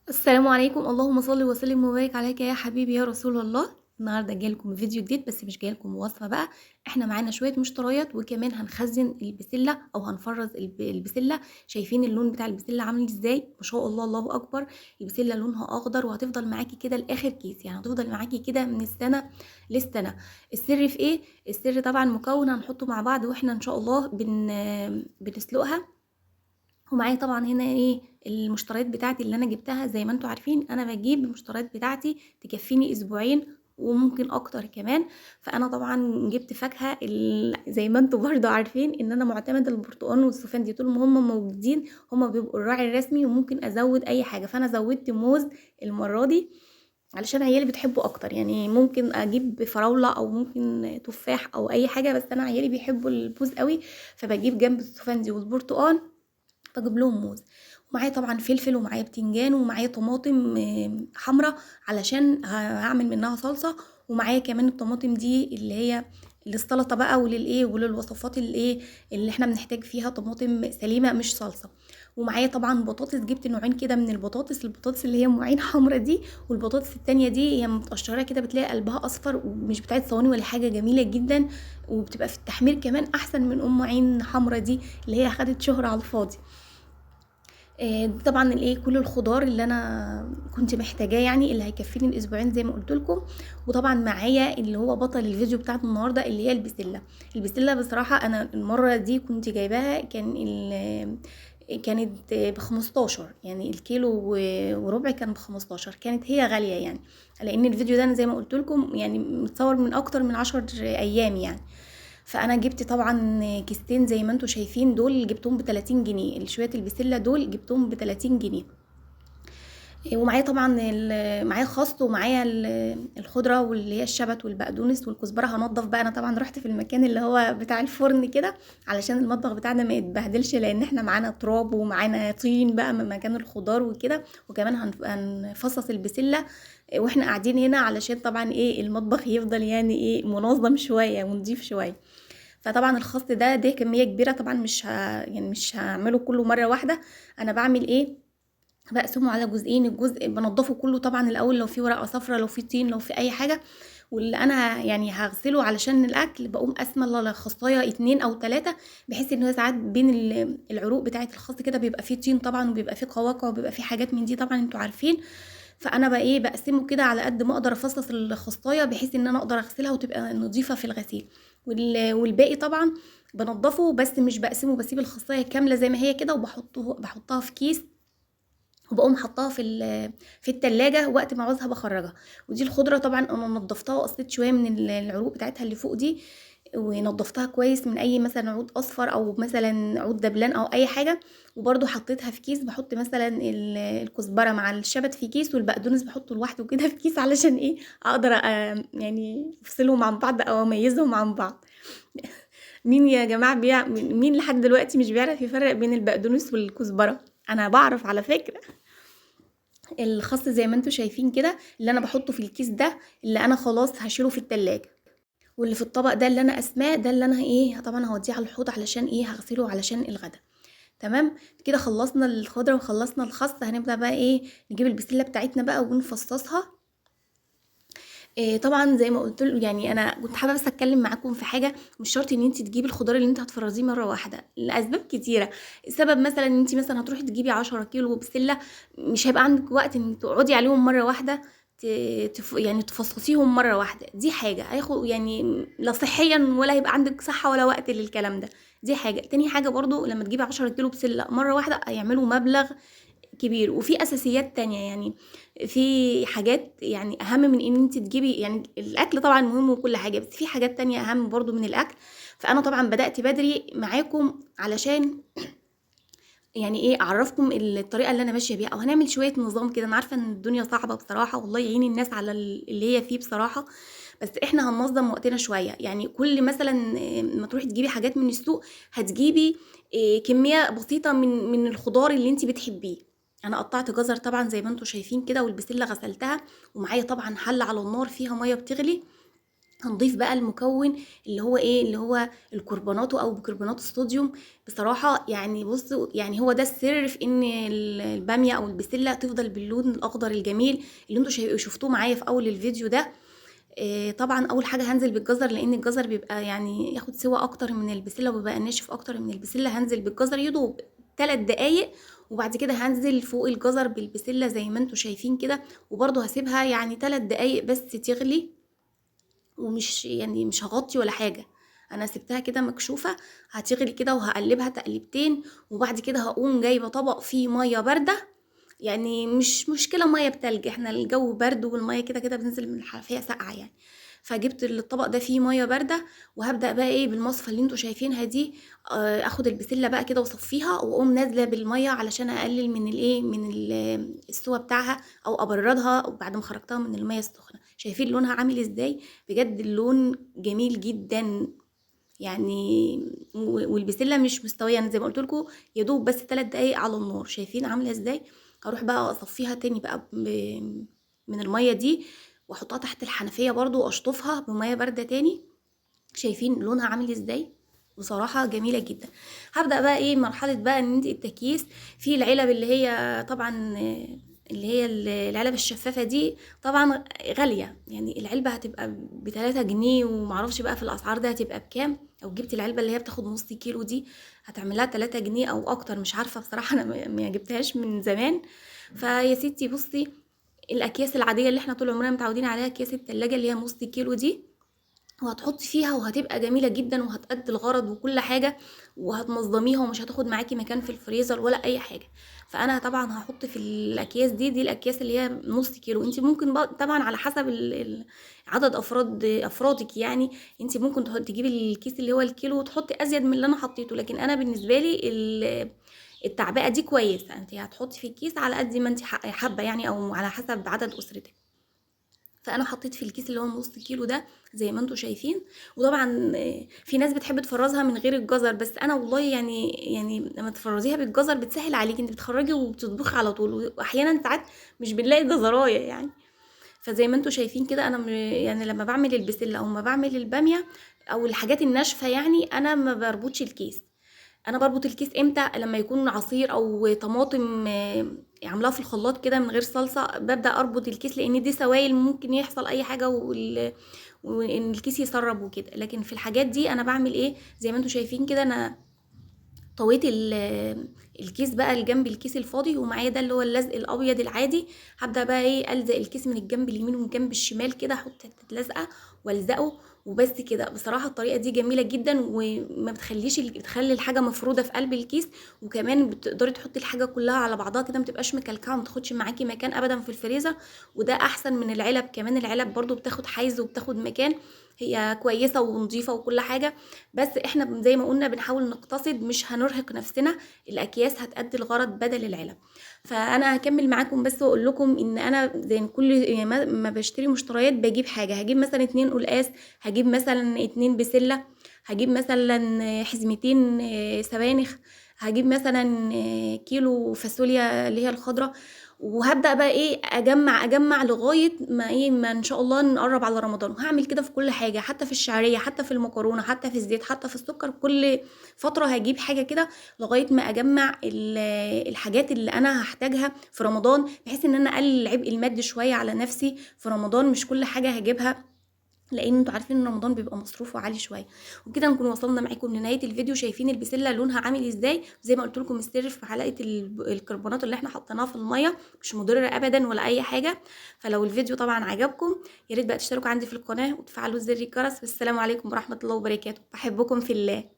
السلام عليكم، اللهم صل وسلم وبارك عليك يا حبيبي يا رسول الله. النهارده جاي لكم بفيديو جديد، بس مش جاي لكم وصفه بقى. احنا معانا شويه مشتريات، وكمان هنخزن البسله او هنفرز البسله. شايفين اللون بتاع البسله عامل ازاي؟ ما شاء الله، الله اكبر. البسله لونها اخضر، وهتفضل معاكي كده لاخر كيس، يعني هتفضل معاكي كده من السنه للسنه. السر في ايه؟ السر طبعا مكون هنحطه مع بعض، واحنا ان شاء الله بنسلقها. ومعايا طبعا هنا ايه المشتريات بتاعتي اللي انا جبتها. زي ما انتوا عارفين انا بجيب المشتريات بتاعتي تكفيني اسبوعين وممكن اكتر كمان. فانا طبعا جبت فاكهه زي ما انتوا برضو عارفين ان انا معتمده البرتقال والسفندي دي طول ما هم موجودين، هم بيبقوا الراعي الرسمي، وممكن ازود اي حاجه. فانا زودت موز المره دي علشان عيالي بتحبه اكتر. يعني ممكن اجيب فراوله او ممكن تفاح او اي حاجه، بس انا عيالي بيحبوا الموز قوي، فبجيب جنب السفندي والبرتقال باجيب لهم موز. ومعايا طبعا فلفل، ومعايا بتنجان، ومعايا طماطم حمرا علشان هعمل منها صلصة. ومعايا كمان الطماطم دي اللي هي للسلطة بقى، وللايه وللوصفات الايه اللي احنا بنحتاج فيها طماطم سليمة مش صلصة. ومعايا طبعا بطاطس، جبت نوعين كده من البطاطس اللي هي معين حمرا دي، والبطاطس التانية دي هي متقشرة كده، بتلاقي قلبها اصفر ومش بتاعت صواني ولا حاجة، جميلة جدا. وبتبقى في التحمير كمان احسن من عين حمرا دي اللي هي خدت شهرة على الفاضي. طبعا الايه كل الخضار اللي انا كنت محتاجاه، يعني اللي هيكفيني الاسبوعين زي ما قلت لكم. وطبعا معايا اللي هو بطل الفيديو بتاعت النهارده اللي هي البسله بصراحه انا المره دي كنت جايباها كانت ب15، يعني الكيلو وربع كان ب15، كانت هي غاليه يعني. لان الفيديو ده انا زي ما قلت لكم يعني متصور من اكتر من 10 ايام يعني. فانا جبت طبعا كيستين زي ما انتم شايفين، دول جبتهم ب30 جنيه، الشوية البسلة دول جبتهم ب30 جنيه. ومعايا طبعا معايا خس، ومعايا الخضرة واللي هي الشبت والبقدونس والكزبرة. هنضف بقى، انا طبعا رحت في المكان اللي هو بتاع الفرن كده علشان المطبخ بتاعنا ما يتبهدلش، لان احنا معانا تراب ومعانا طين بقى من مكان الخضار وكده. وكمان هنفصص البسلة واحنا قاعدين هنا، علشان طبعا ايه المطبخ يفضل يعني ايه منظم شوية ونضيف شوية. فطبعا الخس ده كمية كبيرة طبعا، يعني مش هعمله كله مرة واحدة. انا بعمل ايه؟ بقسمه على جزئين. الجزء بنضفه كله طبعا الاول، لو في ورقة صفرا، لو في طين، لو في اي حاجة. واللي انا يعني هغسله علشان الاكل بقوم قاسمه الخصايه 2 أو 3، بحيث ان هو ساعات بين العروق بتاعه الخس كده بيبقى فيه طين طبعا، وبيبقى فيه قواقع، وبيبقى فيه حاجات من دي طبعا انتوا عارفين. فانا بقى ايه بقسمه كده على قد ما اقدر، افصص الخصايه بحيث ان انا اقدر اغسلها وتبقى نظيفه في الغسيل. والباقي طبعا بنضفه، بس مش بقسمه، بسيب الخصايه كامله زي ما هي كده، بحطها في كيس، وبقوم حطاها في التلاجة، وقت ما عاوزها بخرجها. ودي الخضرة طبعا انا نضفتها وقصيت شوية من العروق بتاعتها اللي فوق دي، ونضفتها كويس من اي مثلا عود اصفر او مثلا عود دبلان او اي حاجة. وبرضو حطيتها في كيس، بحط مثلا الكزبرة مع الشبت في كيس، والبقدونس بحطه لوحده كده في كيس، علشان ايه اقدر يعني افصلهم عن بعض او اميزهم عن بعض. مين يا جماعة مين لحد دلوقتي مش بيعرف يفرق بين البقدونس والكزبرة؟ انا بعرف على فكرة. الخس زي ما انتوا شايفين كده اللي انا بحطه في الكيس ده، اللي انا خلاص هشيله في التلاجة. واللي في الطبق ده اللي انا قسماه، ده اللي انا ايه طبعا هوديه على الحوض علشان ايه هغسله علشان الغدا. تمام كده، خلصنا الخضرة وخلصنا الخس. هنبدأ بقى ايه نجيب البسلة بتاعتنا بقى ونفصصها. طبعًا زي ما قُلت يعني أنا كنت حابة بس أتكلّم معاكم في حاجة. مش شرط إن أنتِ تجيبي الخضار اللي أنتِ هتفرّزيه مرّة واحدة، لأسباب كتيرة. السبب مثلًا إن أنتِ مثلًا هتروحي تجيبي 10 كيلو بسلة، مش هيبقى عندِك وقت إنِّك تقعدي عليهم مرّة واحدة، ت تف يعني تفصّصيهم مرّة واحدة. دي حاجة يعني لا صحيًا، ولا هيبقى عندِك صحة ولا وقت للكلام ده. دي حاجة. تاني حاجة برضه لمّا تجيبي 10 كيلو بسلة مرّة واحدة هيعملوا مبلغ كبير. وفي اساسيات تانية، يعني في حاجات يعني اهم من ان انت تجيبي، يعني الاكل طبعا مهم وكل حاجة، بس في حاجات تانية اهم برضو من الاكل. فانا طبعا بدأت بدري معاكم علشان يعني ايه اعرفكم الطريقة اللي انا ماشية بيها، او هنعمل شوية نظام كده. انا عارفة ان الدنيا صعبة بصراحة، والله يعين الناس على اللي هي فيه بصراحة. بس احنا هننظم وقتنا شوية. يعني كل مثلا ما تروحي تجيبي حاجات من السوق، هتجيبي كمية بسيطة من الخضار اللي انت بتحبيه. انا قطعت جزر طبعا زي ما انتم شايفين كده، والبسلة غسلتها، ومعايا طبعا حلة على النار فيها مية بتغلي. هنضيف بقى المكون اللي هو ايه، اللي هو الكربوناتو او بيكربونات الصوديوم. بصراحه يعني بصوا، يعني هو ده السر في ان الباميه او البسله تفضل باللون الاخضر الجميل اللي انتوا شفتوه معايا في اول الفيديو ده. طبعا اول حاجه هنزل بالجزر، لان الجزر بيبقى يعني ياخد سوا اكتر من البسله وبيبقى ناشف اكتر من البسله. هنزل بالجزر يدوب 3 دقايق، وبعد كده هنزل فوق الجزر بالبسله زي ما انتوا شايفين كده، وبرده هسيبها يعني 3 دقايق بس تغلي. ومش يعني مش هغطي ولا حاجه، انا سبتها كده مكشوفه هتغلي كده، وهقلبها تقليبتين. وبعد كده هقوم جايبه طبق فيه ميه بارده، يعني مش مشكله ميه بتلج، احنا الجو برد والميه كده كده بتنزل من الحنفيه ساقعه يعني. فجبت الطبق ده فيه ميه بارده، وهبدا بقى ايه بالمصفى اللي انتوا شايفينها دي، اخد البسله بقى كده واصفيها، واقوم نازله بالميه علشان اقلل من الايه، من السوى بتاعها، او ابردها بعد ما خرجتها من الميه السخنه. شايفين لونها عامل ازاي؟ بجد اللون جميل جدا يعني. والبسله مش مستويه، انا زي ما قلت لكم يا دوب بس 3 دقايق على النار. شايفين عامله ازاي؟ هروح بقى اصفيها تاني بقى من الميه دي، واحطها تحت الحنفيه برضو واشطفها بميه بارده تاني. شايفين لونها عامل ازاي؟ بصراحة جميلة جدا. هبدأ بقى ايه مرحلة بقى ان انت التكييس في العلب اللي هي طبعا اللي هي العلب الشفافة دي طبعا غالية، يعني العلبة هتبقى ب3 جنيه، ومعرفش بقى في الأسعار ده هتبقى بكام. لو جبت العلبة اللي هي بتاخد نص كيلو دي هتعملها 3 جنيه أو أكتر، مش عارفة بصراحة، أنا ما جبتهاش من زمان. فيا ستي بصي، الأكياس العادية اللي احنا طول عمرنا متعودين عليها، أكياس التلاجة اللي هي نص كيلو دي، وهتحطي فيها وهتبقى جميلة جدا وهتأدي الغرض وكل حاجة، وهتنظميها ومش هتاخد معاكي مكان في الفريزر ولا اي حاجة. فانا طبعا هحط في الاكياس دي الاكياس اللي هي نص كيلو. انت ممكن بقى طبعا على حسب عدد افرادك يعني، انت ممكن تجيبي الكيس اللي هو الكيلو وتحطي ازيد من اللي انا حطيته، لكن انا بالنسبة لي التعبئة دي كويسة. انت هتحطي في الكيس على قد ما انت حابة يعني، او على حسب عدد اسرتك. فانا حطيت في الكيس اللي هو نص كيلو ده زي ما انتم شايفين. وطبعا في ناس بتحب تفرزها من غير الجزر، بس انا والله يعني لما تفرزيها بالجزر بتسهل عليكي، انت بتخرجي وبتطبخي على طول، واحيانا ساعات مش بنلاقي جزرايه يعني. فزي ما انتم شايفين كده انا يعني لما بعمل البسله او ما بعمل الباميه او الحاجات الناشفه يعني، انا ما بربطش الكيس. انا بربط الكيس امتى؟ لما يكون عصير او طماطم عاملاها في الخلاط كده من غير صلصه، ببدا اربط الكيس، لان دي سوائل ممكن يحصل اي حاجه وان الكيس يسرب وكده. لكن في الحاجات دي انا بعمل ايه؟ زي ما انتم شايفين كده، انا طويت الكيس بقى الجنب الكيس الفاضي، ومعايا ده اللي هو اللزق الابيض العادي. هبدا بقى ايه الزق الكيس من الجنب اليمين ومن الجنب الشمال كده، احط حته لزقه والزقه وبس كده. بصراحه الطريقه دي جميله جدا، وما بتخلي الحاجه مفروده في قلب الكيس، وكمان بتقدري تحطي الحاجه كلها على بعضها كده، ما تبقاش مكلكعه وما تاخدش معاكي مكان ابدا في الفريزر. وده احسن من العلب، كمان العلب برضو بتاخد حيز وبتاخد مكان. هي كويسه ونظيفه وكل حاجه، بس احنا زي ما قلنا بنحاول نقتصد، مش هنرهق نفسنا. الاكياس هتأدي الغرض بدل العلب. فانا هكمل معاكم بس واقول لكم ان انا زي كل يعني ما بشتري مشتريات بجيب حاجه، هجيب مثلا 2 قلقاس، هجيب مثلا 2 بسله، هجيب مثلا حزمتين سبانخ، هجيب مثلا كيلو فاصوليا اللي هي الخضراء. وهبدأ بقى ايه اجمع لغاية ما ايه ما ان شاء الله نقرب على رمضان. وهعمل كده في كل حاجة، حتى في الشعرية، حتى في المكرونة، حتى في الزيت، حتى في السكر. كل فترة هجيب حاجة كده لغاية ما اجمع الحاجات اللي انا هحتاجها في رمضان، بحيث ان انا اقلل العبء المادي شوية على نفسي في رمضان. مش كل حاجة هجيبها، لان انتوا عارفين ان رمضان بيبقى مصروفه عالي شويه. وكده نكون وصلنا معاكم لنهايه الفيديو. شايفين البسله لونها عامل ازاي؟ زي ما قلت لكم السر في حلقه الكربونات اللي احنا حطيناها في الميه، مش مضره ابدا ولا اي حاجه. فلو الفيديو طبعا عجبكم، يا ريت بقى تشتركوا عندي في القناه وتفعلوا زر الجرس. والسلام عليكم ورحمه الله وبركاته، بحبكم في الله.